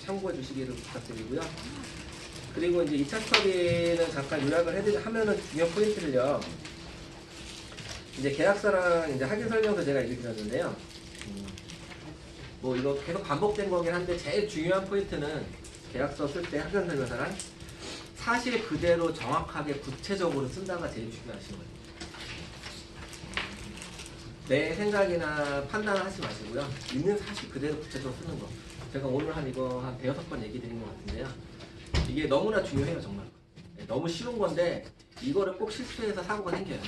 참고해 주시기를 부탁드리고요. 그리고 이제 2차 스터디는 잠깐 요약을 하면은 중요 포인트를요. 이제 계약서랑 이제 확인 설명서 제가 얘기 드렸는데요. 뭐 이거 계속 반복된 거긴 한데 제일 중요한 포인트는 계약서 쓸 때 확인 설명서랑 사실 그대로 정확하게 구체적으로 쓴다가 제일 중요하신 거예요. 내 생각이나 판단을 하지 마시고요. 있는 사실 그대로 구체적으로 쓰는 거. 제가 오늘 이거 한 대여섯 번 얘기 드린 것 같은데요. 이게 너무나 중요해요, 정말. 너무 쉬운 건데 이거를 꼭 실수해서 사고가 생겨요.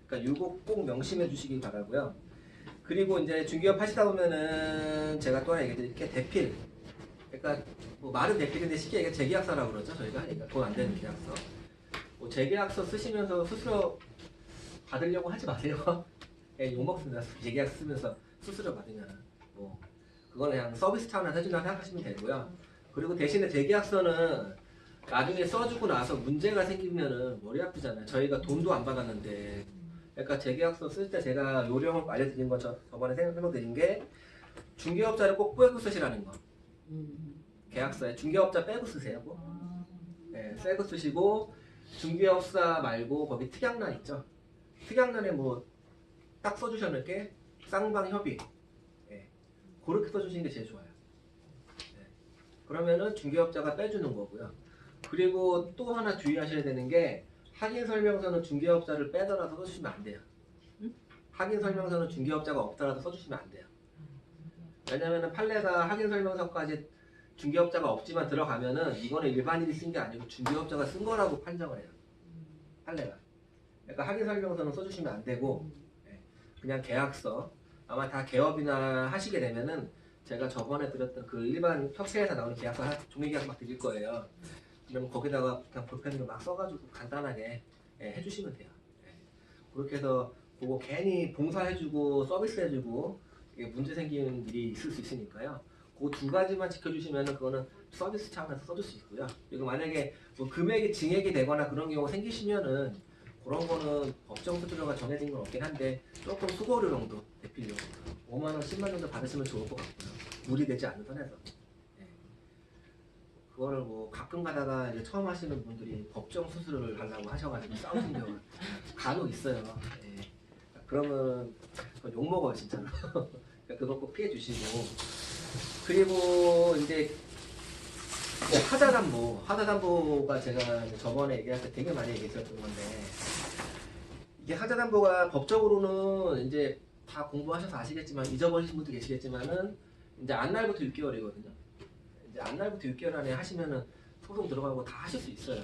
그러니까 이거 꼭 명심해 주시기 바라고요. 그리고 이제 중개업 하시다 보면은 제가 또 하나 얘기 드릴게요. 대필. 그러니까 뭐 말은 대필인데 쉽게 얘기해 재계약서라고 그러죠. 저희가 하니까 돈 안 되는 계약서. 뭐 재계약서 쓰시면서 수수료 받으려고 하지 마세요. 욕먹습니다. 재계약서 쓰면서 수수료 받으면 뭐 그건 그냥 서비스 차원에서 해준다 생각하시면 되고요. 그리고 대신에 재계약서는 나중에 써주고 나서 문제가 생기면은 머리 아프잖아요. 저희가 돈도 안 받았는데. 그러니까 재계약서 쓸 때 제가 요령을 알려드린 거 저번에 설명드린 게 중개업자를 꼭 빼고 쓰시라는 거. 계약서에 중개업자 빼고 쓰세요. 뭐. 네, 빼고 쓰시고 중개업사 말고 거기 특약란 있죠. 특약란에 뭐 딱 써주셨는 게 쌍방 협의. 네, 그렇게 써주시는 게 제일 좋아요. 네, 그러면은 중개업자가 빼주는 거고요. 그리고 또 하나 주의하셔야 되는 게 확인 설명서는 중개업자를 빼더라도 써주시면 안 돼요. 확인 설명서는 중개업자가 없더라도 써주시면 안 돼요. 왜냐면은 판례가 확인 설명서까지 중개업자가 없지만 들어가면은 이거는 일반인이 쓴 게 아니고 중개업자가 쓴 거라고 판정을 해요. 판례가. 그러니까 확인 설명서는 써주시면 안 되고 그냥 계약서. 아마 다 개업이나 하시게 되면은 제가 저번에 드렸던 그 일반 협회에서 나오는 계약서 종이계약서 막 드릴 거예요. 그러면 거기다가 그냥 볼펜으로 막 써가지고 간단하게 해주시면 돼요. 그렇게 해서 그거 괜히 봉사해주고 서비스해주고 문제 생기는 일이 있을 수 있으니까요. 그 두 가지만 지켜주시면 그거는 서비스 차원에서 써줄 수 있고요. 그리고 만약에 뭐 금액이 증액이 되거나 그런 경우가 생기시면은 그런 거는 법정 수수료가 정해진 건 없긴 한데 조금 수고료 정도 대필료 5만 원, 10만 원 정도 받으시면 좋을 것 같고요. 무리되지 않는 선에서. 그거를 뭐 가끔 가다가 이제 처음 하시는 분들이 법정 수술을 하려고 하셔가지고 싸우는 경우가 간혹 있어요. 그러면 욕먹어요, 진짜로. 그거 꼭 피해 주시고. 그리고 이제 하자담보가 제가 저번에 얘기할 때 되게 많이 얘기했었던 건데, 이게 하자담보가 법적으로는 이제 다 공부하셔서 아시겠지만, 잊어버리신 분도 계시겠지만은, 이제 안날부터 6개월이거든요. 이제 안날부터 6개월 안에 하시면은 소송 들어가고 다 하실 수 있어요.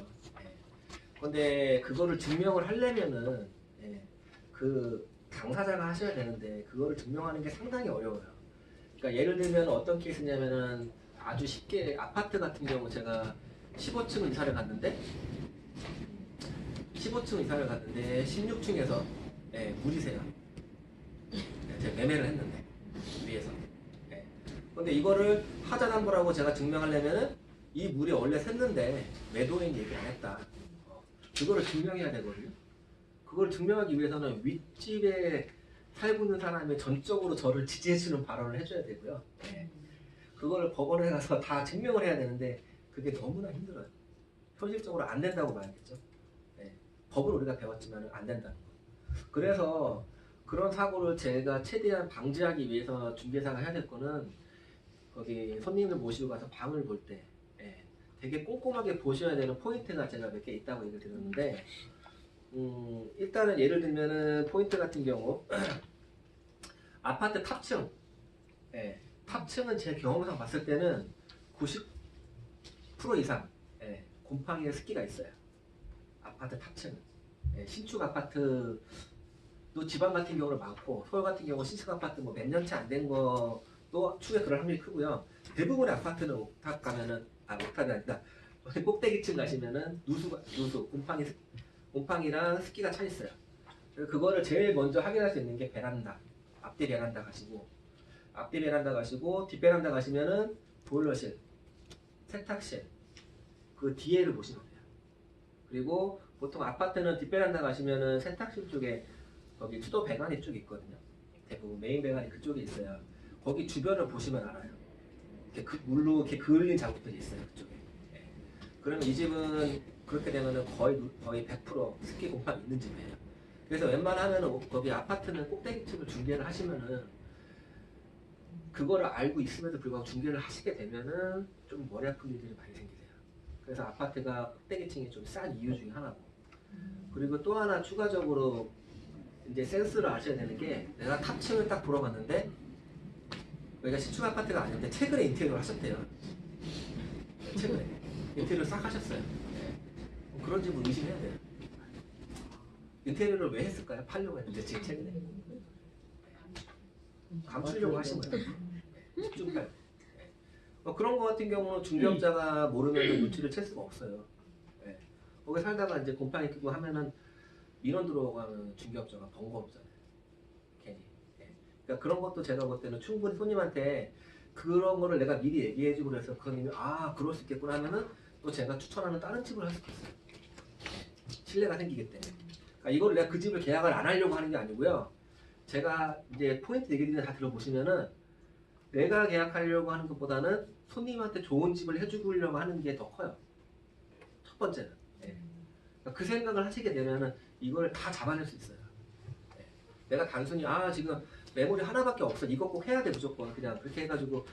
근데 그거를 증명을 하려면은, 그 당사자가 하셔야 되는데, 그거를 증명하는 게 상당히 어려워요. 그러니까 예를 들면 어떤 케이스냐면은, 아주 쉽게 아파트 같은 경우 제가 15층 이사를 갔는데 16층에서 물이 새요. 제가 매매를 했는데 위에서. 근데 이거를 하자담보라고 제가 증명하려면은 이 물이 원래 샜는데 매도인 얘기 안 했다. 그거를 증명해야 되거든요. 그걸 증명하기 위해서는 윗집에 살고 있는 사람이 전적으로 저를 지지해주는 발언을 해줘야 되고요. 그거를 법원에 가서 다 증명을 해야 되는데 그게 너무나 힘들어요. 현실적으로 안 된다고 봐야겠죠. 법을 우리가 배웠지만 안 된다는 거. 그래서 그런 사고를 제가 최대한 방지하기 위해서 중개사가 해야 될 거는 거기 손님을 모시고 가서 방을 볼 때 되게 꼼꼼하게 보셔야 되는 포인트가 제가 몇 개 있다고 얘기를 드렸는데 일단은 예를 들면은 포인트 같은 경우 아파트 탑층 탑층은 제 경험상 봤을 때는 90% 이상 곰팡이의 습기가 있어요. 아파트 탑층은. 신축 아파트도 지방 같은 경우는 많고 서울 같은 경우 신축 아파트 뭐 몇 년째 안 된 것도 추후에 그럴 확률이 크고요. 대부분의 아파트는 옥탑 가면은 옥탑이 아니라 꼭대기층 가시면은 누수 곰팡이랑 습기가 차 있어요. 그래서 그거를 제일 먼저 확인할 수 있는 게 베란다. 앞뒤 베란다 가시고 뒷베란다 가시면은 보일러실, 세탁실 그 뒤에를 보시면 돼요. 그리고 보통 아파트는 뒷베란다 가시면은 세탁실 쪽에 거기 수도 배관이 쪽 있거든요. 대부분 메인 배관이 그쪽에 있어요. 거기 주변을 보시면 알아요. 이렇게 물로 이렇게 그을린 자국들이 있어요 그쪽에. 예. 그러면 이 집은 그렇게 되면은 거의 100% 습기 곰팡이 있는 집이에요. 그래서 웬만하면은 거기 아파트는 꼭대기층을 중개를 하시면은 그거를 알고 있음에도 불구하고 중개를 하시게 되면은 좀 머리 아픈 일들이 많이 생기세요. 그래서 아파트가 꼭대기층이 좀 싼 이유 중에 하나고. 그리고 또 하나 추가적으로 이제 센스를 아셔야 되는 게 내가 탑층을 딱 보러 갔는데 여기가 신축 아파트가 아닌데 최근에 인테리어를 하셨대요. 네, 최근에 인테리어를 싹 하셨어요. 네. 그런 집은 의심해야 돼요. 인테리어를 왜 했을까요? 팔려고 했는데 지금 최근에 감추려고 하신 거예요. 집중팔. 그런 거 같은 경우는 중개업자가 모르면 눈치를 챌 수가 없어요. 네. 거기 살다가 이제 곰팡이 끼고 하면은 민원 들어가면 중개업자가 번거롭잖아요. 괜히. 네. 그러니까 그런 것도 제가 볼 때는 충분히 손님한테 그런 거를 내가 미리 얘기해주고 그래서 그 손님이 아 그럴 수 있겠구나 하면은 또 제가 추천하는 다른 집을 할 수도 있어요. 신뢰가 생기기 때문에. 그러니까 이거를 내가 그 집을 계약을 안 하려고 하는 게 아니고요. 제가 이제 포인트 얘기들을 다 들어보시면은 내가 계약하려고 하는 것보다는 손님한테 좋은 집을 해주려고 하는 게 더 커요. 첫 번째는. 네. 그러니까 그 생각을 하시게 되면은 이걸 다 잡아낼 수 있어요. 네. 내가 단순히 아 지금 메모리 하나밖에 없어 이거 꼭 해야 돼 무조건 그냥 그렇게 해가지고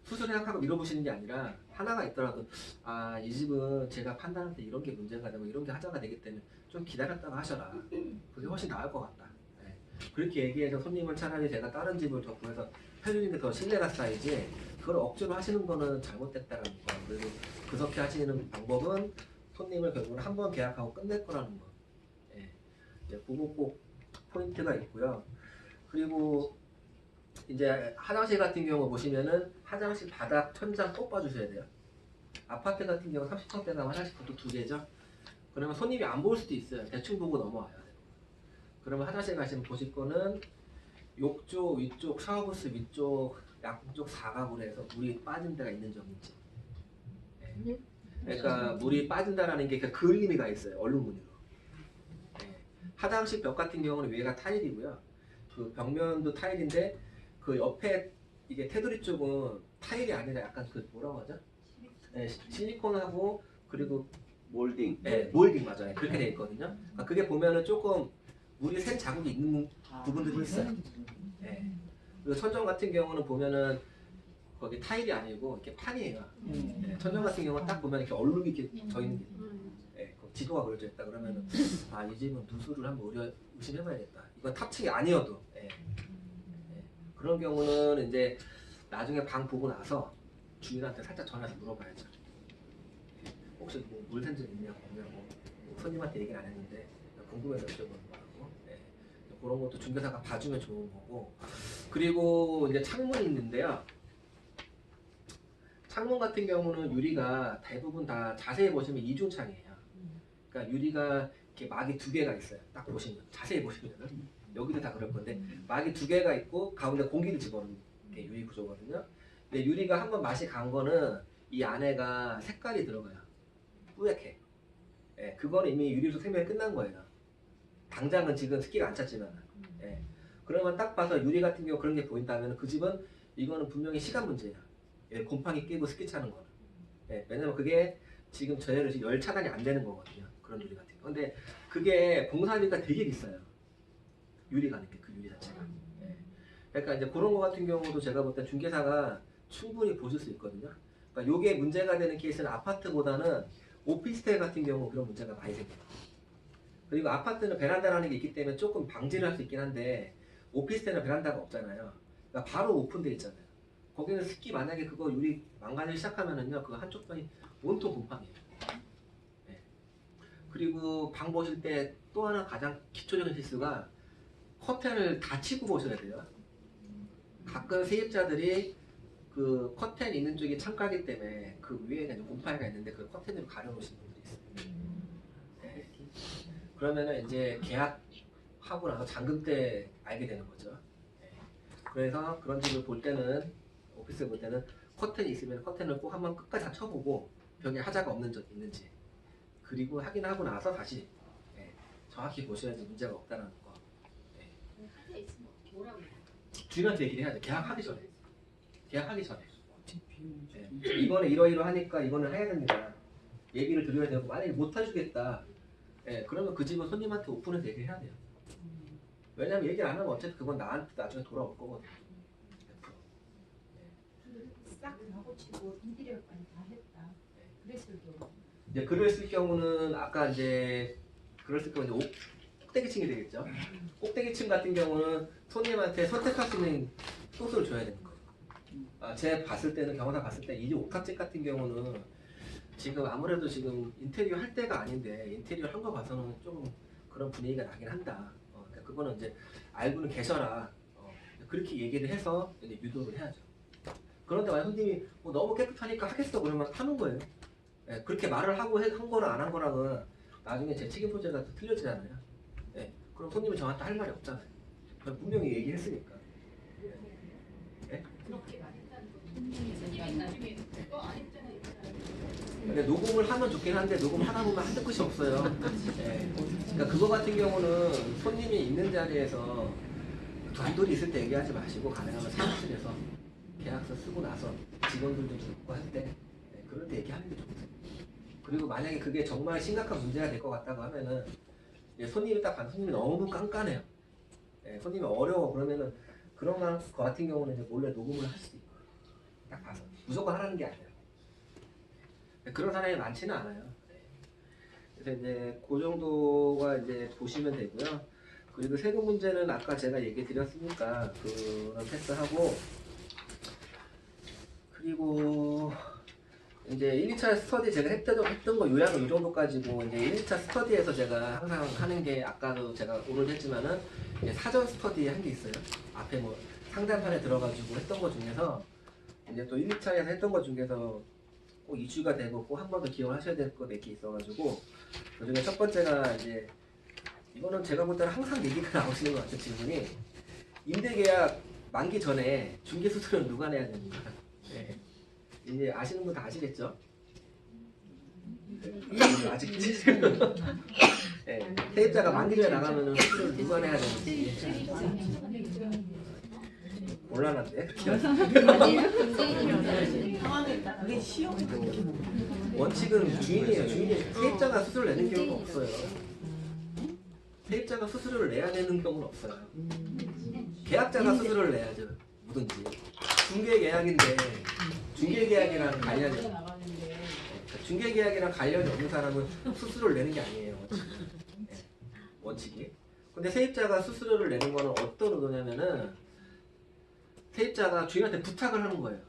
수술 생각하고 밀어보시는 게 아니라 하나가 있더라도 아 이 집은 제가 판단할 때 이런 게 문제가 되고 이런 게 하자가 되기 때문에 좀 기다렸다가 하셔라. 그게 훨씬 나을 것 같다. 네. 그렇게 얘기해서 손님은 차라리 제가 다른 집을 더 구해서 해주는 게 더 신뢰가 쌓이지 그걸 억지로 하시는 거는 잘못됐다는 거. 그리고 그렇게 하시는 방법은 손님을 결국은 한 번 계약하고 끝낼 거라는 거. 예. 이제 그거 꼭 포인트가 있고요. 그리고 이제 화장실 같은 경우 보시면은 화장실 바닥, 천장 꼭 봐주셔야 돼요. 아파트 같은 경우 30평대 나면 화장실 보통 2개죠. 그러면 손님이 안 볼 수도 있어요. 대충 보고 넘어와요. 그러면 화장실 가시면 보실 거는 욕조, 위쪽, 샤워부스 위쪽, 양쪽 사각으로 해서 물이 빠진 데가 있는 점인지. 네. 그러니까 물이 빠진다라는 게 그 의미가 있어요. 얼룩무늬로. 네. 화장실 벽 같은 경우는 위에가 타일이고요. 그 벽면도 타일인데 그 옆에 이게 테두리 쪽은 타일이 아니라 약간 그 뭐라고 하죠? 네, 실리콘하고 그리고 몰딩. 네, 몰딩 맞아요. 그렇게 돼 있거든요. 그러니까 그게 보면은 조금 물이 샌 자국이 있는 부분들이 있어요. 네. 그리고 천정 같은 경우는 보면은 거기 타일이 아니고 이렇게 판이에요. 네, 천정 같은 경우는 딱 보면 이렇게 얼룩이 이렇게 져 있는 게 네, 그 지도가 그려져 있다 그러면은 아 이 집은 누수를 한번 의심해봐야겠다. 이건 탑층이 아니어도 네. 네. 그런 경우는 이제 나중에 방 보고 나서 주인한테 살짝 전화해서 물어봐야죠. 혹시 뭐 물샌 적 있냐고 없냐고 손님한테 얘기는 안 했는데 궁금해서 여쭤보는 거라고. 네. 그런 것도 중개사가 봐주면 좋은 거고. 그리고 이제 창문이 있는데요. 창문 같은 경우는 유리가 대부분 다 자세히 보시면 이중창이에요. 그러니까 유리가 이렇게 막이 2개가 있어요. 딱 보시면 자세히 보시면은 여기도 다 그럴 건데 막이 2개가 있고 가운데 공기를 집어넣는 게 유리 구조거든요. 근데 유리가 한번 맛이 간 거는 이 안에가 색깔이 들어가요. 뿌옇게. 예, 그거는 이미 유리로 생명이 끝난 거예요. 당장은 지금 습기가 안 찼지만. 예. 그러면 딱 봐서 유리 같은 경우 그런 게 보인다면 그 집은 이거는 분명히 시간 문제예요. 예, 곰팡이 끼고 습기 차는 거는. 예, 왜냐면 그게 지금 저희를 열 차단이 안 되는 거거든요. 그런 유리 같은 거. 근데 그게 공사비가 되게 비싸요. 유리 가는 게 그 유리 자체가. 예. 그러니까 이제 그런 거 같은 경우도 제가 볼 때 중개사가 충분히 보실 수 있거든요. 그러니까 요게 문제가 되는 케이스는 아파트보다는 오피스텔 같은 경우 그런 문제가 많이 생겨요. 그리고 아파트는 베란다라는 게 있기 때문에 조금 방지를 할 수 있긴 한데 오피스텔은 베란다가 없잖아요. 그러니까 바로 오픈되어 있잖아요. 거기는 습기 만약에 그거 유리 망가지기 시작하면은요 그 한쪽 방이 온통 곰팡이에요. 네. 그리고 방 보실 때 또 하나 가장 기초적인 실수가 커튼을 다 치고 보셔야 돼요. 가끔 세입자들이 그 커튼 있는 쪽이 창가기 때문에 그 위에는 곰팡이가 있는데 그 커튼으로 가려놓으시는 분들이 있어요. 네. 그러면은 이제 계약하고 나서 잠금 때 알게 되는 거죠. 네. 그래서 그런 집을 볼 때는 오피스 볼 때는 커튼이 있으면 커튼을 꼭 한번 끝까지 다 쳐보고 벽에 하자가 없는 적 있는지 그리고 확인하고 나서 다시 네. 정확히 보셔야지 문제가 없다는 거. 네. 하자 있으면 뭐라고 해요? 주인한테 얘기를 해야 돼. 계약하기 전에. 계약하기 전에. 네. 이거는 이러이러하니까 이거는 해야 됩니다. 얘기를 드려야 되고 만약에 못 해주겠다. 예, 그러면 그 집은 손님한테 오픈해서 얘기를 해야 돼요. 왜냐면 얘기를 안 하면 어쨌든 그건 나한테 나중에 돌아올 거거든. 싹 나고치고 인테리어까지 다 했다. 그랬을 경우. 이제 글을 쓸 경우는 아까 이제 글을 쓸 경우 이제 꼭대기층이 되겠죠. 꼭대기층 같은 경우는 손님한테 선택할 수 있는 소스를 줘야 되는 거예요. 제 봤을 때는 경험상 봤을 때 이 옥탑집 같은 경우는 지금 아무래도 지금 인테리어 할 때가 아닌데 인테리어 한 거 봐서는 좀 그런 분위기가 나긴 한다. 그러니까 그거는 이제 알고는 계셔라. 그렇게 얘기를 해서 이제 유도를 해야죠. 그런데 만약 손님이 뭐 너무 깨끗하니까 하겠어 그러면 하는 거예요. 예, 그렇게 말을 하고 한 거랑 안 한 거랑은 나중에 제 책임 소재가 또 틀려지잖아요. 예, 그럼 손님은 저한테 할 말이 없잖아요. 그냥 분명히 얘기했으니까. 예? 그렇게 말했다는 거. 근데 녹음을 하면 좋긴 한데 녹음하다 보면 한도 끝이 없어요. 예. 그러니까 그거 같은 경우는 손님이 있는 자리에서 단둘이 있을 때 얘기하지 마시고 가능하면 사무실에서 계약서 쓰고 나서 직원들도 듣고 할 때 그럴 때 얘기하는 게 좋거든요. 그리고 만약에 그게 정말 심각한 문제가 될 것 같다고 하면은 손님이 딱 봐도 손님이 너무 깐깐해요. 손님이 어려워 그러면은 그런 거 같은 경우는 이제 몰래 녹음을 할 수도 있고 딱 봐서 무조건 하라는 게 아니에요. 그런 사람이 많지는 않아요. 그래서 이제 그 정도가 이제 보시면 되고요. 그리고 세금 문제는 아까 제가 얘기 드렸으니까 그런 패스하고 그리고 이제 1, 2차 스터디 제가 했던 거 요약은 이 정도까지고 이제 1, 2차 스터디에서 제가 항상 하는 게 아까도 제가 오늘 했지만은 사전 스터디 한 게 있어요. 앞에 뭐 상단판에 들어가지고 했던 거 중에서 이제 또 1, 2차에서 했던 거 중에서 꼭 이슈가 되고 꼭 한 번 더 기억하셔야 될 거 몇 개 있어가지고 그 중에 첫 번째가 이제 이거는 제가 볼 때는 항상 얘기가 나오시는 것 같아요. 질문이 임대계약 만기 전에 중개수수료는 누가 내야 됩니까? 네. 이제 아시는 분 다 아시겠죠? 아직 네. 세입자가 만기 전에 나가면 수수료를 누가 내야 되는지 곤란한데? 그게 쉬워. 원칙은 주인이에요. 주인이 세입자가 수수료를 내는 경우가 없어요. 세입자가 수수료를 내야 되는 경우는 없어요. 계약자가 수수료를 내야죠. 뭐든지. 중개계약인데 중개계약이랑 관련이 중개계약이랑 관련이 없는 사람은 수수료를 내는 게 아니에요. 원칙이. 근데 세입자가 수수료를 내는 거는 어떤 의도냐면은 세입자가 주인한테 부탁을 하는 거예요.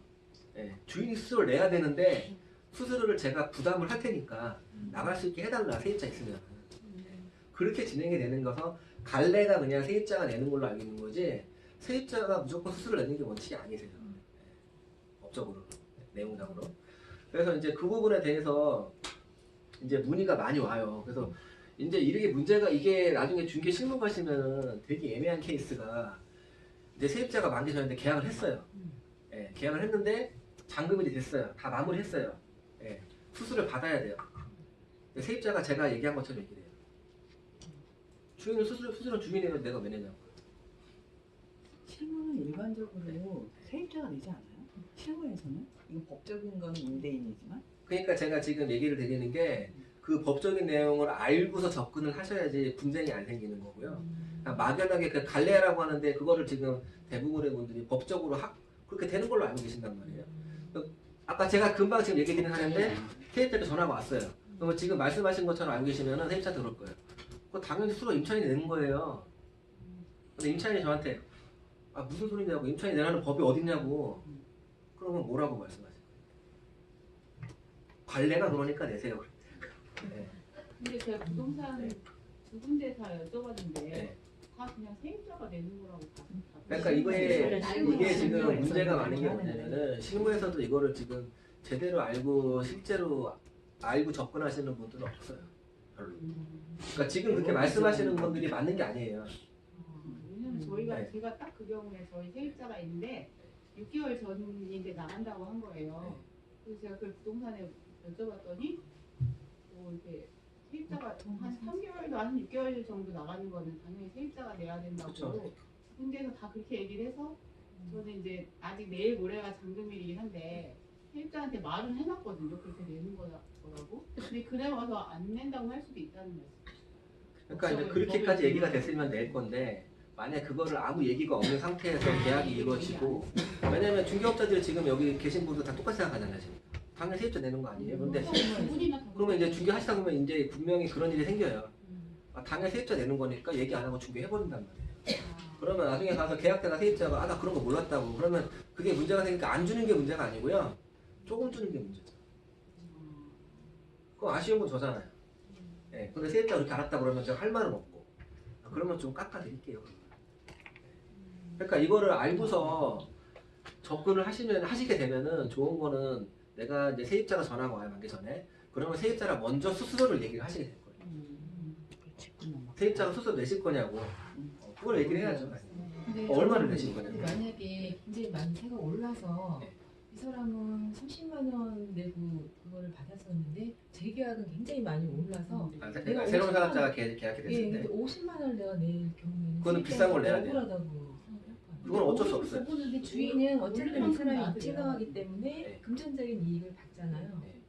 주인이 수수료를 내야 되는데 수수료를 제가 부담을 할 테니까 나갈 수 있게 해달라 세입자 있으면. 그렇게 진행이 되는 거서 갈래가 그냥 세입자가 내는 걸로 알고 있는 거지 세입자가 무조건 수수료를 내는 게 원칙이 아니세요. 법적으로, 내용상으로. 그래서 이제 그 부분에 대해서 이제 문의가 많이 와요. 그래서 이제 이게 문제가 이게 나중에 중개 실무 가시면은 되게 애매한 케이스가 이제 세입자가 만기 전에 계약을 했어요. 계약을 했는데 잔금일이 됐어요. 다 마무리했어요. 수수료를 받아야 돼요. 세입자가 제가 얘기한 것처럼 얘기를 해요. 주인은 수수료 주인이면 내가 왜 내냐고. 실무는 일반적으로 세입자가 내지 않아요? 실무에서는? 이건 법적인 건 임대인이지만 그러니까 제가 지금 얘기를 드리는 게 그 법적인 내용을 알고서 접근을 하셔야지 분쟁이 안 생기는 거고요. 막연하게 그 갈래라고 하는데 그거를 지금 대부분의 분들이 법적으로 그렇게 되는 걸로 알고 계신단 말이에요. 아까 제가 금방 지금 얘기 드리는 하는데 세입자한테 전화가 왔어요. 그러면 지금 말씀하신 것처럼 알고 계시면 세입자한테 그럴 거예요. 그거 당연히 수수료 임차인이 내는 거예요. 근데 임차인이 저한테 무슨 소리냐고 임차인이 내라는 법이 어딨냐고 그러면 뭐라고 말씀하세요? 관례가 그러니까 내세요. 네. 근데 제가 부동산 두 군데 다 여쭤봤는데 네. 다 그냥 세입자가 내는 거라고 다. 그러니까 이게 지금 문제가 많은 게 뭐냐면은 실무에서도 이거를 지금 제대로 알고 실제로 알고 접근하시는 분들은 없어요. 별로. 그러니까 지금 그렇게 말씀하시는 분들이 맞는 게 아니에요. 왜냐면 저희가 네. 제가 딱 그 경우에 저희 세입자가 있는데 6개월 전인데 나간다고 한 거예요. 그래서 제가 그 부동산에 여쭤봤더니 뭐 이렇게 세입자가 한 3개월도 한 6개월 정도 나가는 거는 당연히 세입자가 내야 된다고. 그쵸. 군대에서 다 그렇게 얘기를 해서 저는 이제 아직 내일 모레가 잔금일이긴 한데 세입자한테 말은 해놨거든요. 그렇게 내는 거라고. 근데 그래 와서 안 낸다고 할 수도 있다는 말씀. 그러니까 이제 그렇게까지 얘기가 됐으면 낼 건데 만약 그거를 아무 얘기가 없는 상태에서 계약이 이루어지고 왜냐면 중개업자들이 지금 여기 계신 분들 다 똑같이 생각하잖아요. 지금. 당연히 세입자 내는 거 아니에요. 근데 그러면 이제 중개하시다 보면 이제 분명히 그런 일이 생겨요. 아, 당연히 세입자 내는 거니까 얘기 안 하고 중개해버린단 말이에요. 그러면 나중에 가서 계약 때가 세입자가 아 나 그런 거 몰랐다고 그러면 그게 문제가 생기니까 안 주는 게 문제가 아니고요. 조금 주는 게 문제죠. 그거 아쉬운 건 저잖아요. 예, 근데 세입자가 그렇게 알았다 그러면 제가 할 말은 없고 아, 그러면 좀 깎아드릴게요. 그러니까 이거를 알고서 접근을 하시게 되면은 좋은 거는 내가 이제 세입자가 전화가 와요. 만기 전에 그러면 세입자가 먼저 수수료를 얘기를 하시게 될 거예요. 세입자가 수수료 내실 거냐고 그걸 얘기를 해야죠. 근데 얼마를 내실 근데 거냐고. 만약에 굉장히 많이 새가 올라서 네. 이 사람은 30만 원 내고 그거를 받았었는데 재계약은 굉장히 많이 올라서 아, 내가 새로운 50만 사업자가 계약이 예, 됐을 때 근데 50만 원을 내가 낼 경우에는 그거는 비싼 걸 내야 돼요. 억울하다고 생각했거든요. 그건 어쩔 수 없어요. 근데 주인은 어쨌든 이 사람이 입증하기 때문에 네. 금전적인 이익을 받잖아요. 네.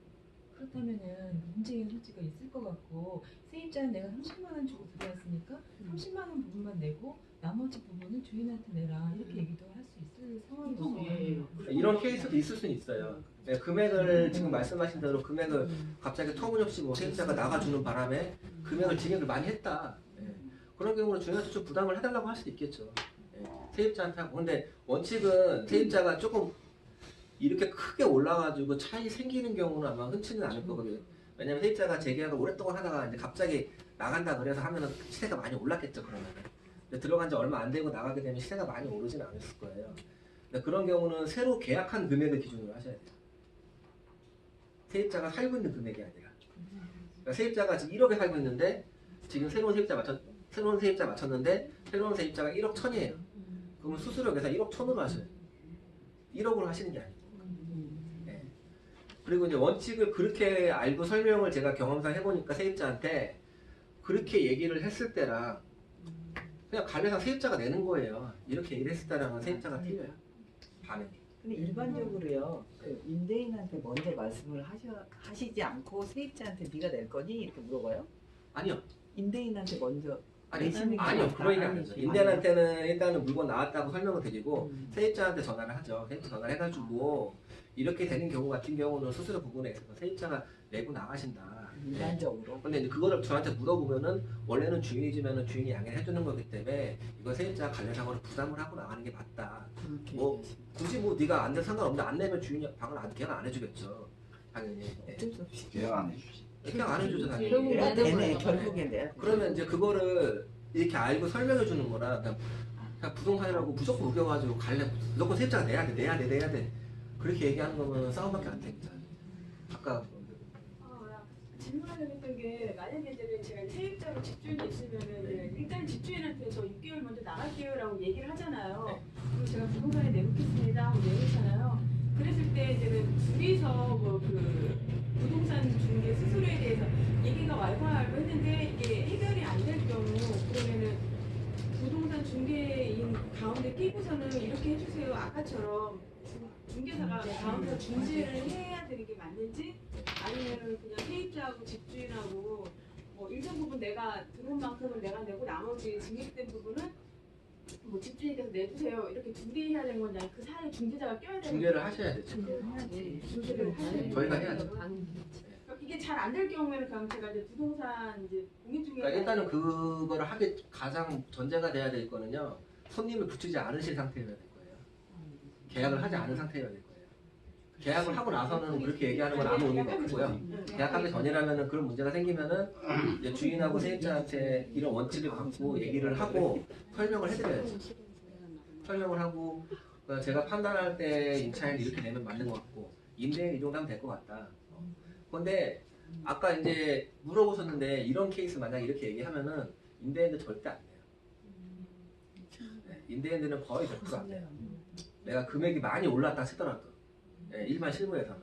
그렇다면은 문제인 소지가 있을 것 같고 세입자는 내가 30만 원 주고 들어왔으니까 30만 원 부분만 내고 나머지 부분은 주인한테 내라 이렇게 얘기도 할 수 있을 상황이거든요. 이런 케이스도 있을 수는 있어요. 네, 금액을 지금 말씀하신 대로 금액을 갑자기 터무니없이 뭐 세입자가 나가주는 바람에 금액을 증액을 많이 했다. 네. 그런 경우는 주인한테 좀 부담을 해달라고 할 수도 있겠죠. 네. 세입자한테 하고. 근데 원칙은 세입자가 조금 이렇게 크게 올라가지고 차이 생기는 경우는 아마 흔치는 않을 거거든요. 왜냐면 세입자가 재계약을 오랫동안 하다가 이제 갑자기 나간다 그래서 하면은 시세가 많이 올랐겠죠. 그러면은. 근데 들어간 지 얼마 안 되고 나가게 되면 시세가 많이 오르진 않았을 거예요. 근데 그런 경우는 새로 계약한 금액을 기준으로 하셔야 돼요. 세입자가 살고 있는 금액이 아니라. 그러니까 세입자가 지금 1억에 살고 있는데 지금 새로운 세입자 맞췄는데 새로운 세입자가 1억 1천이에요. 그러면 수수료 계산 1억 1천으로 하셔야 돼요. 1억으로 하시는 게 아니고. 네. 그리고 이제 원칙을 그렇게 알고 설명을 제가 경험상 해보니까 세입자한테 그렇게 얘기를 했을 때랑 그냥 관례상 세입자가 내는 거예요. 이렇게 얘기를 했을 때랑은 세입자가 틀려요. 반응이. 근데 일반적으로요, 그 임대인한테 먼저 말씀을 하시지 않고 세입자한테 네가 낼 거니 이렇게 물어봐요? 아니요. 임대인한테 먼저 아니요. 내시는 게 아니요. 낫다. 그런 얘기 안 하죠. 아니지. 임대인한테는 일단은 물건 나왔다고 설명을 드리고 세입자한테 전화를 하죠. 세입자 전화를 해가지고 이렇게 되는 경우 같은 경우는 수수료 부분에 있어서 세입자가 내고 나가신다. 일반적으로. 근데 이제 그거를 저한테 물어보면은 원래는 주인이지만은 주인이 양해를 해주는 거기 때문에 이거 세입자 관련상으로 부담을 하고 나가는 게 맞다. 그렇게 뭐 얘기하시면 굳이 뭐 네가 안 돼 상관없는데 안 내면 주인이 방을 안 계약 안 해주겠죠. 당연히. 네. 어쩔 수 없이. 계약 안 해주지. 계약 안 해주죠 당연히. 결국 내가 내는 되네. 거죠. 결국엔 내가. 그러면 이제 그거를 이렇게 알고 설명해 주는 거라 그냥 부동산이라고 무조건 우겨가지고 갈래 무조건 세입자가 내야 돼 그렇게 얘기하는 거면 싸움밖에 안 됩니다. 아까 질문하려고 했던 게 만약에 이제 제가 세입자로 집주인이 있으면은 네. 일단 집주인한테 저 6개월 먼저 나갈게요라고 얘기를 하잖아요. 네. 그리고 제가 부동산에 내놓겠습니다 하고 내놓잖아요. 그랬을 때 이제는 둘이서 뭐 그 부동산 중개 수수료에 대해서 얘기가 왈가왈부 했는데 이게 해결이 안 될 경우 그러면은 부동산 중개인 가운데 끼고서는 이렇게 해주세요 아까처럼 중개사가 가운데서 중재를 해야 되는 게 맞는지 아니면은 그냥 세입자하고 집주인하고 뭐 일정 부분 내가 들어온 만큼은 내가 내고 나머지 증액된 부분은 뭐 집주인께서 내주세요 이렇게 중개해야 되는 건지 아니면 그 사이에 중재자가 껴야 되는 중개를 건지 하셔야 되죠. 중재를 하셔야 되는 저희가 건지. 해야죠. 그러니까 이게 잘 안 될 경우에는 그럼 제가 이제 부동산 이제 공인중개 그러니까 일단은 그거를 하기 가장 전제가 돼야 될 거는요. 손님을 붙이지 않으실 상태여야 될 거예요. 계약을 하지 않은 상태여야 될 거예요. 계약을 하고 나서는 그렇게 얘기하는 건 아무 의미가 없고요. 계약하기 전이라면은 그런 문제가 생기면은 이제 주인하고 세입자한테 이런 원칙을 갖고 얘기를 하고 설명을 해드려야죠. 설명을 하고 제가 판단할 때 임차인이 이렇게 내면 맞는 것 같고 임대인 이 정도 하면 될 것 같다. 근데 아까 이제 물어보셨는데 이런 케이스 만약 이렇게 얘기하면은 임대인들 절대 안 내요. 네, 임대인들은 거의 100%안 내요. 내가 금액이 많이 올랐다 치더라도 네, 일반 실무에서는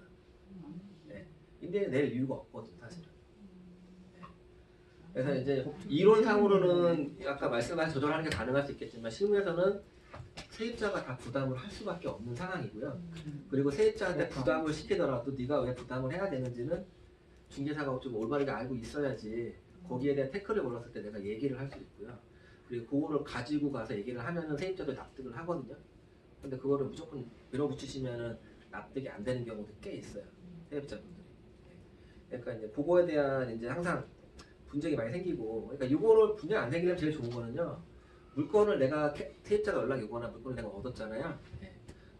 네, 임대인 낼 이유가 없거든 사실은. 네. 그래서 이제 이론상으로는 아까 말씀하신 조절하는 게 가능할 수 있겠지만 실무에서는 세입자가 다 부담을 할 수밖에 없는 상황이고요. 그리고 세입자한테 부담을 시키더라도 네가 왜 부담을 해야 되는지는 중개사가 좀 올바르게 알고 있어야지 거기에 대한 태클을 걸었을 때 내가 얘기를 할 수 있고요. 그리고 그거를 가지고 가서 얘기를 하면은 세입자도 납득을 하거든요. 근데 그거를 무조건 밀어붙이시면은 납득이 안 되는 경우도 꽤 있어요. 세입자분들이. 그러니까 이제 그거에 대한 이제 항상 분쟁이 많이 생기고, 그러니까 이거를 분쟁 안 생기려면 제일 좋은 거는요. 물건을 내가 세입자가 연락이 오거나 물건을 내가 얻었잖아요.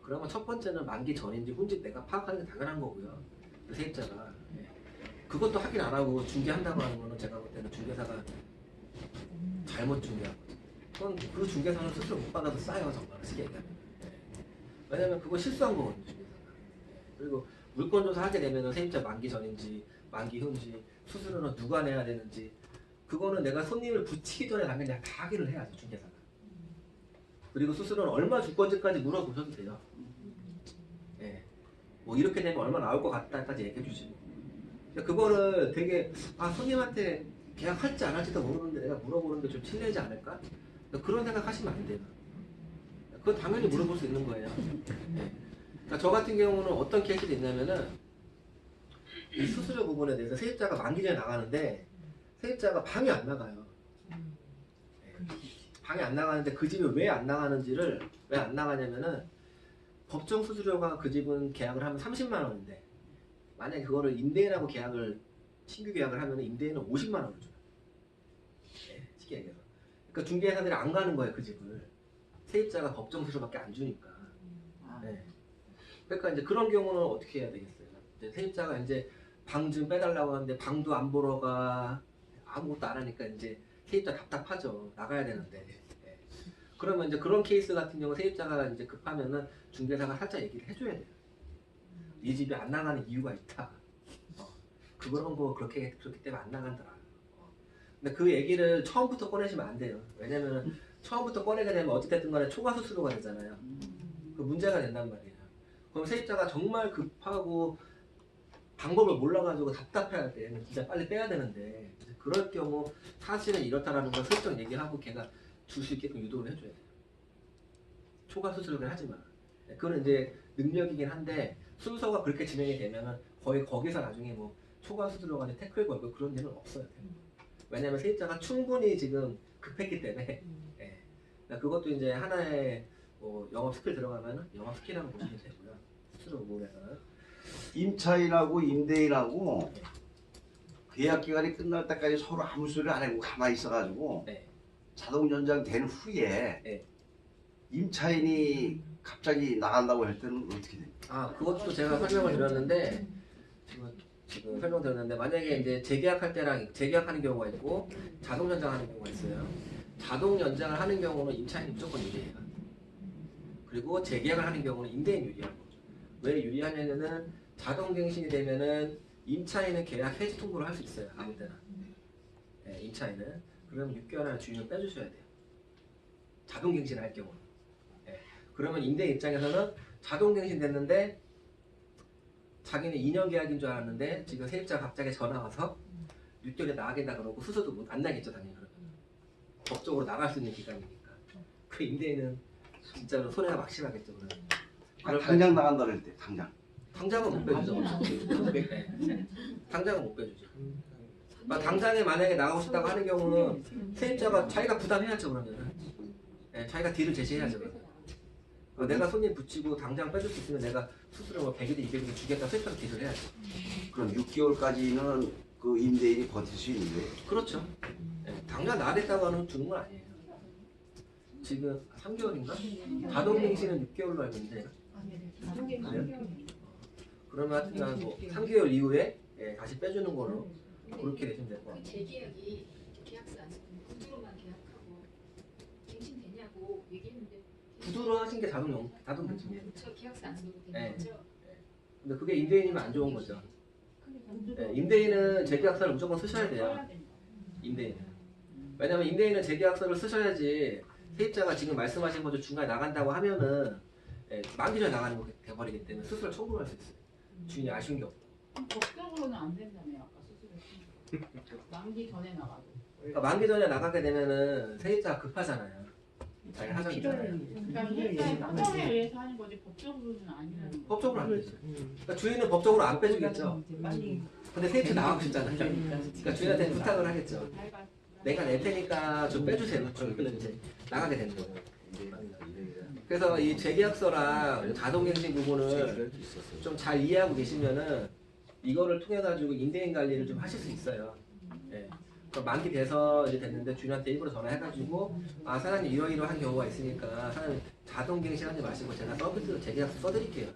그러면 첫 번째는 만기 전인지 후인지 내가 파악하는 게 당연한 거고요. 그 세입자가. 그것도 확인 안 하고 중개한다고 하는 거는 제가 볼 때는 중개사가 잘못 중개한 거죠. 그건 그 중개사는 스스로 못 받아도 싸요, 정말. 쉽게 얘기하면. 왜냐면 그거 실수한 거거든요, 중개사가. 그리고 물건 조사하게 되면은 세입자 만기 전인지 만기 후인지 수수료는 누가 내야 되는지 그거는 내가 손님을 붙이기 전에 당연히 다 확인을 해야죠, 중개사가. 그리고 수수료는 얼마 줄 건지까지 물어보셔도 돼요. 뭐 이렇게 되면 얼마 나올 것 같다까지 얘기해 주시고. 그거를 되게 손님한테 계약할지 안 할지도 모르는데 내가 물어보는 게 좀 실례지 않을까? 그런 생각 하시면 안 돼요. 그건 당연히 물어볼 수 있는 거예요. 그러니까 저 같은 경우는 어떤 케이스가 있냐면은 이 수수료 부분에 대해서 세입자가 만기 전에 나가는데 세입자가 방이 안 나가요. 방이 안 나가는데 그 집이 왜 안 나가는지를 왜 안 나가냐면은 법정 수수료가 그 집은 계약을 하면 30만 원인데 만약에 그거를 임대인하고 신규 계약을 하면 임대인은 50만 원을 줘요. 쉽게 얘기해서. 그러니까 중개사들이 안 가는 거예요, 그 집을. 세입자가 법정 수수료밖에 안 주니까. 그러니까 이제 그런 경우는 어떻게 해야 되겠어요? 이제 세입자가 이제 방 좀 빼달라고 하는데 방도 안 보러 가, 아무것도 안 하니까 이제 세입자 답답하죠. 나가야 되는데. 그러면 이제 그런 케이스 같은 경우 세입자가 이제 급하면은 중개사가 살짝 얘기를 해줘야 돼요. 이 집이 안 나가는 이유가 있다. 그런 거 그렇기 때문에 안 나간다. 근데 그 얘기를 처음부터 꺼내시면 안 돼요. 왜냐면은 처음부터 꺼내게 되면 어찌됐든 간에 초과 수수료가 되잖아요. 그 문제가 된단 말이에요. 그럼 세입자가 정말 급하고 방법을 몰라가지고 답답해할 때는 진짜 빨리 빼야 되는데 그럴 경우 사실은 이렇다라는 걸 슬쩍 얘기하고 걔가 줄 수 있게끔 유도를 해줘야 돼요. 초과 수수료를 하지만 그건 이제 능력이긴 한데 순서가 그렇게 진행이 되면은 거의 거기서 나중에 뭐 초과 수수료가 태클 걸고 그런 일은 없어요. 왜냐하면 세입자가 충분히 지금 급했기 때문에 그것도 이제 하나의 뭐 영업 스킬 들어가면은 영업 스킬이라고 보시면 되고요. 수수료 부분에서는 임차인하고 임대인하고 계약 기간이 끝날 때까지 서로 아무 소리 안 하고 가만히 있어가지고 자동 연장 된 후에 임차인이 갑자기 나간다고 할 때는 어떻게 됩니까? 그것도 제가 설명을 드렸는데 지금 설명드렸는데 만약에 이제 재계약할 때랑 재계약하는 경우가 있고 자동 연장하는 경우가 있어요. 자동 연장을 하는 경우는 임차인이 무조건 유리해요. 그리고 재계약을 하는 경우는 임대인 유리한 거죠. 왜 유리하냐면은 자동 갱신이 되면은 임차인은 계약 해지 통보를 할 수 있어요. 아무 때나. 임차인은. 그러면 6개월 안에 주인을 빼주셔야 돼요. 자동 갱신을 할 경우. 그러면 임대인 입장에서는 자동 갱신 됐는데 자기는 2년 계약인 줄 알았는데 지금 세입자가 갑자기 전화 와서 6개월에 나가겠다 그러고 수수도 안 나겠죠, 당연히. 법적으로 나갈 수 있는 기간이니까. 그 임대인은 진짜로 손해가 막심하겠죠. 당장 나간다 그럴 때 당장은 못 빼주죠. 당장은 못 빼주죠. 당장에 만약에 나가고 싶다고 하는 경우는 세입자가 자기가 부담해야죠. 그러면 자기가 딜을 제시해야죠. 내가 손님 붙이고 당장 빼줄 수 있으면 내가 수수료 100이든 200이든 주겠다 세입자가 딜을 해야죠. 그럼 6개월까지는 그 임대인이 버틸 수 있는 거예요? 그렇죠. 당장 나겠다고 하는 주는 건 아니에요. 지금 3개월인가? 자동 갱신은 6개월로 알고 있는데 그러면 하여튼 뭐 3개월 이후에 다시 빼주는 걸로 그렇게 되시면 될 것 같아요. 재계약이 계약서 안 쓰고 구두로만 계약하고 갱신되냐고 얘기했는데 구두로 하신 게 자동 갱신이에요. 저 계약서 안 쓰고 되는 거죠? 근데 그게 임대인이면 안 좋은 거죠. 임대인은 재계약서를 무조건 쓰셔야 돼요. 임대인은. 왜냐면 임대인은 재계약서를 쓰셔야지 세입자가 지금 말씀하신 것처럼 중간에 나간다고 하면은 만기 전에 나가는 거 돼버리기 때문에 수수료 청구를 할 수 있어요. 주인이 아쉬운 게 없고. 법적으로는 안 된다며 아까 수수료 만기 전에 나가도. 그러니까 만기 전에 나가게 되면은 세입자가 급하잖아요. 자기 하자잖아요. 그러니까 세입자의 사정에 의해서 하는 거지 법적으로는 아니라는 거. 법적으로 안 되죠. 그러니까 주인은 법적으로 안 빼주겠죠. 이제 빨리 근데 세입자 나가고 싶잖아요. 그러니까 주인한테 부탁을 하겠죠. 잘 내가 낼 테니까 좀 빼주세요. 그러면 이제 나가게 되는 거예요. 그래서 이 재계약서랑 자동갱신 부분을 좀 잘 이해하고 계시면은 이거를 통해 가지고 임대인 관리를 좀 하실 수 있어요. 예. 그럼 만기 돼서 이제 됐는데 주인한테 일부러 전화해가지고 아 사장님 이러이러한 경우가 있으니까 사장님 자동갱신하지 마시고 제가 서비스로 재계약서 써드릴게요.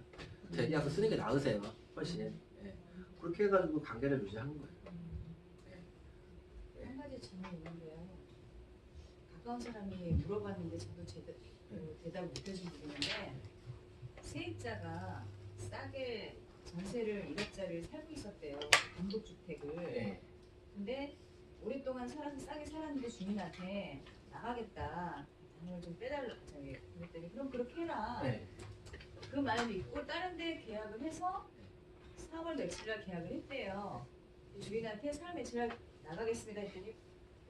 재계약서 쓰는 게 나으세요. 훨씬. 예. 그렇게 해가지고 관계를 유지하는 거예요. 한 가지 질문이 있는데요. 가까운 사람이 물어봤는데 저도 대답을 못 해준 부분인데 세입자가 싸게 전세를 1억짜리를 살고 있었대요. 단독주택을. 네. 근데 오랫동안 살아서 싸게 살았는데 주인한테 나가겠다. 돈을 좀 빼달라. 그랬더니 그럼 그렇게 해라. 네. 그 말을 믿고 다른 데 계약을 해서 4월 며칠날 계약을 했대요. 주인한테 4월 며칠날 나가겠습니다 했더니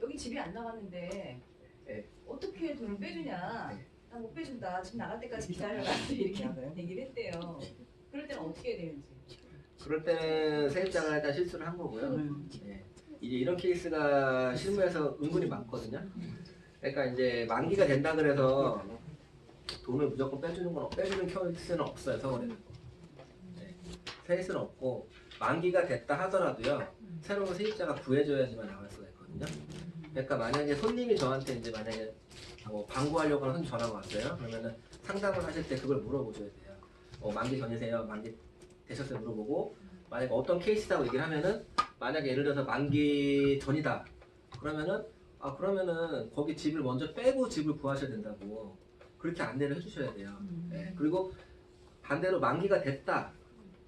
여기 집이 안 나갔는데 네. 어떻게 돈을 빼주냐. 네. 나 못 빼준다. 집 나갈 때까지 기다려라. 이렇게 얘기를 했대요. 그럴 때는 어떻게 해야 되는지. 그럴 때는 세입자가 일단 실수를 한 거고요. 예. 이제 이런 케이스가 실무에서 은근히 많거든요. 그러니까 이제 만기가 된다 그래서 돈을 무조건 빼주는 케이스는 없어요. 서울에는. 네. 케이스는 없고 만기가 됐다 하더라도요. 새로운 세입자가 구해줘야지만 나갈 수가 있거든요. 그러니까 만약에 손님이 저한테 이제 만약에 방구하려고 하는 손님 전화가 왔어요. 그러면은 상담을 하실 때 그걸 물어보셔야 돼요. 만기 전이세요? 만기 되셨어요? 물어보고 만약에 어떤 케이스라고 얘기를 하면은 만약에 예를 들어서 만기 전이다. 그러면은 거기 집을 먼저 빼고 집을 구하셔야 된다고 그렇게 안내를 해주셔야 돼요. 네. 그리고 반대로 만기가 됐다.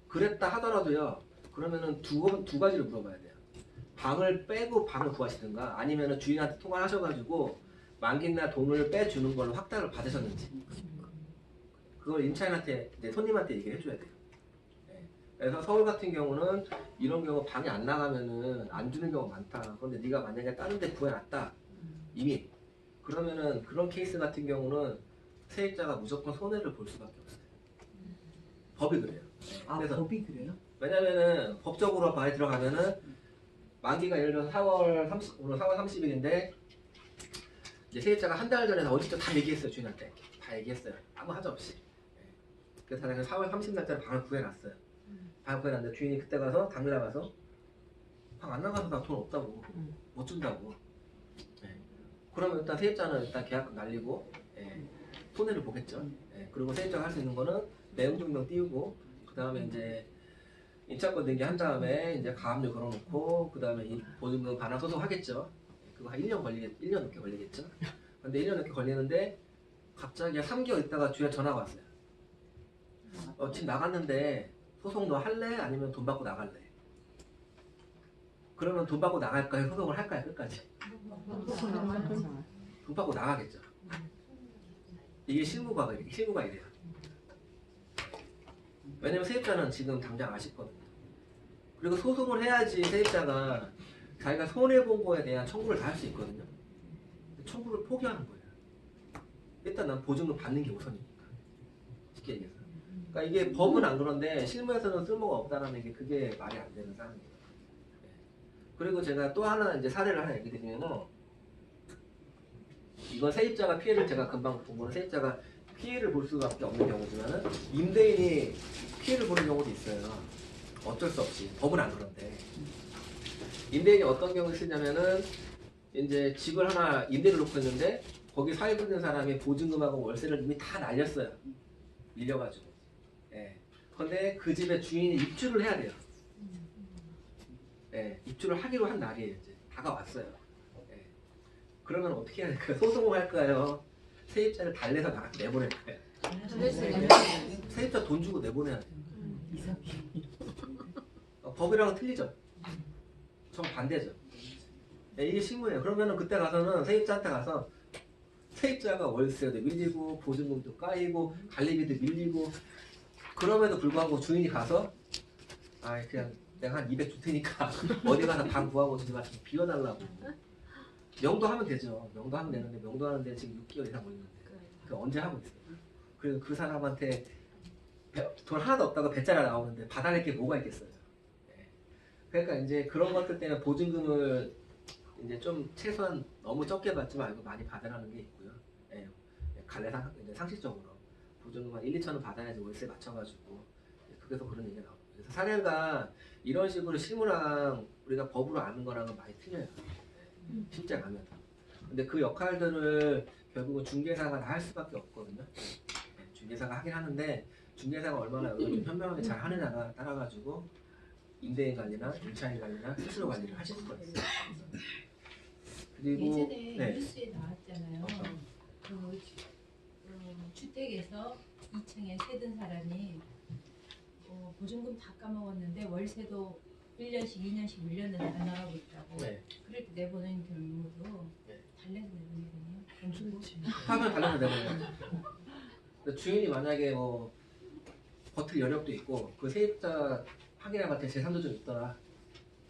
그랬다 하더라도요. 그러면은 두 가지를 물어봐야 돼요. 방을 빼고 방을 구하시든가 아니면은 주인한테 통화를 하셔가지고 만기나 돈을 빼주는 걸로 확답을 받으셨는지 그걸 임차인한테 이제 손님한테 얘기를 해줘야 돼요. 네. 그래서 서울 같은 경우는 이런 경우 방이 안 나가면은 안 주는 경우가 많다. 그런데 네가 만약에 다른 데 구해놨다 이미 그러면은 그런 케이스 같은 경우는 세입자가 무조건 손해를 볼 수밖에 없어요. 법이 그래요. 아 그래서 법이 그래요? 왜냐면은 법적으로 많이 들어가면은 만기가 예를 들어서 4월 30일인데 이제 세입자가 한 달 전에 어디서 다 얘기했어요. 주인한테 다 얘기했어요. 아무 하자 없이. 그래서 4월 30일날짜리 방을 구해놨어요. 방을 구해놨는데 주인이 그때 가서 당일날 가서 방 안 나가서 나 돈 없다고 못 준다고. 그러면 일단 세입자는 일단 계약금 날리고 손해를 보겠죠. 그리고 세입자가 할 수 있는 거는 내용 증명 띄우고 그 다음에 이제 임차권 등기한 다음에 이제 가압류 걸어놓고 그 다음에 보증금 반환 소송하겠죠. 그거 한 1년 넘게 걸리겠죠. 근데 1년 넘게 걸리는데 갑자기 3개월 있다가 주에 전화가 왔어요. 집 나갔는데 소송 너 할래? 아니면 돈 받고 나갈래? 그러면 돈 받고 나갈까요? 소송을 할까요? 끝까지? 돈 받고 나가겠죠. 이게 실무가 이래요. 왜냐면 세입자는 지금 당장 아쉽거든요. 그리고 소송을 해야지 세입자가 자기가 손해본 거에 대한 청구를 다 할 수 있거든요. 청구를 포기하는 거예요. 일단 난 보증금 받는 게 우선이니까. 쉽게 얘기해서. 그러니까 이게 법은 안 그런데 실무에서는 쓸모가 없다는 게 그게 말이 안 되는 상황이에요. 그리고 제가 또 하나 이제 사례를 하나 얘기 드리면은 이건 세입자가 피해를 제가 금방 본 거는 세입자가 피해를 볼 수밖에 없는 경우지만은 임대인이 피해를 보는 경우도 있어요. 어쩔 수 없이 법은 안 그런데 임대인이 어떤 경우를 쓰냐면은 이제 집을 하나 임대를 놓고 있는데 거기 살고 있는 사람이 보증금하고 월세를 이미 다 날렸어요. 밀려가지고. 근데 그 집의 주인이 입주를 해야 돼요. 입주를 하기로 한 날이에요. 이제 다가왔어요. 그러면 어떻게 해야 될까요? 소송을 할까요? 세입자를 달래서 내보낼까요? 세입자 돈 주고 내보내야 돼요. 법이랑은 틀리죠? 정반대죠. 이게 실무예요. 그러면은 그때 가서는 세입자한테 가서 세입자가 월세도 밀리고 보증금도 까이고 관리비도 밀리고 그럼에도 불구하고 주인이 가서 그냥 내가 한 200 줄 테니까 어디 가서 방 구하고 주지 마시고 비워달라고 명도하면 되죠. 명도하면 되는데 명도하는데 지금 6개월 이상 걸리는데 그 언제 하고 있어요. 그리고 그 사람한테 돈 하나도 없다고 배짜라 나오는데 받아낼 게 뭐가 있겠어요. 예. 그러니까 이제 그런 것들 때문에 보증금을 이제 좀 최소한 너무 적게 받지 말고 많이 받으라는 게 있고요. 예. 이제 상식적으로 보증금 한 1, 2천 원 받아야지 월세 맞춰가지고 그래서 그런 얘기가 나옵니다. 그래서 사례가 이런 식으로 실무랑 우리가 법으로 아는 거랑은 많이 틀려요. 실제 가면. 근데 그 역할들을 결국은 중개사가 다 할 수밖에 없거든요. 중개사가 하긴 하는데 중개사가 얼마나 이걸 좀 현명하게 잘 하느냐가 따라가지고 임대인 관리나 임차인 관리나 수수료 관리를 하실 수가 있어요. 그리고 예전에 뉴스에 나왔잖아요. 주택에서 2층에 세든 사람이 보증금 다 까먹었는데 월세도 1년씩 2년씩 밀렸는데 안 나가고 있다고. 네. 그럴 때 내보낸 경우도 네. 달래서 내보내거든요. 돈 주고. 화면 달라서 내보내요. 주인이 만약에 뭐 버틸 여력도 있고 그 세입자 확인해봤을 때 재산도 좀 있더라.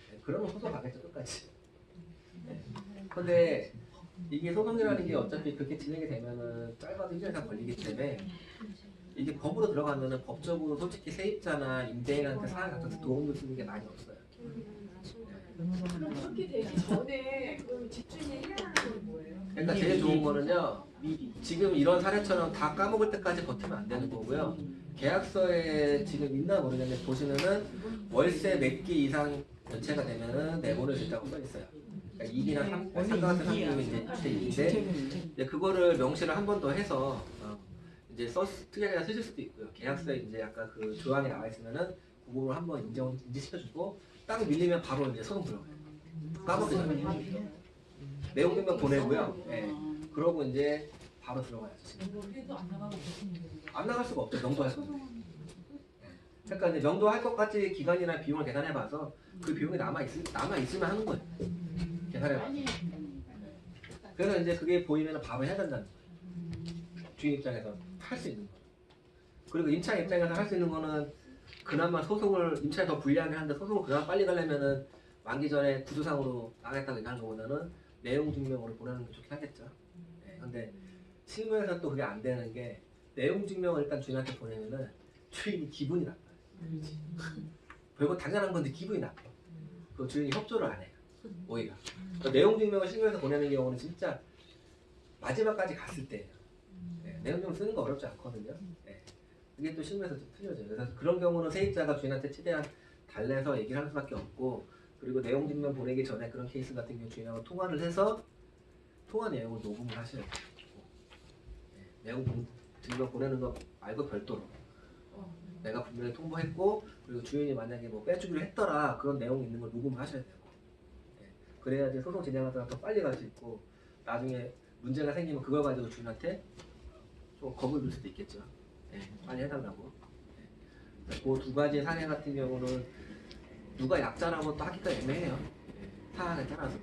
네, 그러면 소송 가겠죠 끝까지. 네. 근데 이게 소송이라는 게 어차피 그렇게 진행이 되면은 짧아도 1년 이상 걸리기 때문에 이게 법으로 들어가면은 법적으로 솔직히 세입자나 임대인한테 사회 같아서 도움을 주는 게 많이 없어요. 그럼 그렇게 되기 전에 그럼 집주인이 해야 하는 건 뭐예요? 그러니까 제일 좋은 거는요. 지금 이런 사례처럼 다 까먹을 때까지 버티면 안 되는 거고요. 계약서에 지금 있나 모르겠는데 보시면은 월세 몇 기 이상 연체가 되면은 내보낼 수 있다고 써 있어요. 그러니까 2기나 3, 상가같은 상품이 이제 주택인데 그거를 명시를 한 번 더 해서 이제 특약에다 쓰실 수도 있고요. 계약서에 이제 아까 그 조항이 나와 있으면은 그거를 한번 인지시켜주고 딱 밀리면 바로 이제 소송 들어가요. 까먹기 전에 내용 증명 보내고요. 네. 그러고 이제 바로 들어가야죠. 그래도 안 나가고 계시는 거예요. 안 나갈 수가 없죠. 명도할 거. 그러니까 이제 명도할 것까지 기간이나 비용을 계산해봐서 그 비용이 남아 있으면 하는 거예요. 계산해봐서. 그래서 이제 그게 보이면 바로 해야 된다는 거예요. 주인 입장에서 할 수 있는 거예요. 그리고 임차 입장에서 할 수 있는 거는 그나마 소송을 임차에 더 불리하게 하는데 소송을 그나마 빨리 가려면은 만기 전에 구조상으로 나가겠다고 얘기하는 것보다는 내용 증명으로 보내는 게 좋긴 하겠죠. 네, 근데 실무에서 또 그게 안 되는 게 내용 증명을 일단 주인한테 보내면은 주인이 기분이 나빠요. 별거 당연한 건데 기분이 나빠. 그 주인이 협조를 안 해요. 오히려. 그러니까 내용 증명을 실무에서 보내는 경우는 진짜 마지막까지 갔을 때예요. 네, 내용 증명 쓰는 거 어렵지 않거든요. 네. 그게 또 실무에서 좀 틀려져요. 그래서 그런 경우는 세입자가 주인한테 최대한 달래서 얘기를 할 수밖에 없고, 그리고 내용 증명 보내기 전에 그런 케이스 같은 경우 주인하고 통화를 해서 통화 내용을 녹음을 하셔야 돼요. 네, 내용 증명 보내는 거 말고 별도로 내가 분명히 통보했고, 그리고 주인이 만약에 뭐 빼주기로 했더라 그런 내용 있는 걸 녹음을 하셔야 되고, 네, 그래야지 소송 진행하다가 더 빨리 갈 수 있고, 나중에 문제가 생기면 그걸 가지고 주인한테 좀 겁을 줄 수도 있겠죠. 네, 빨리 해달라고. 네. 그 두 가지 사례 같은 경우는 누가 약자라고 또 하기가 애매해요. 네, 상황에 따라서.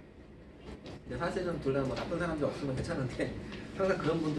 근데 사실은 둘 다 뭐 나쁜 사람들 없으면 괜찮은데 항상 그런 분들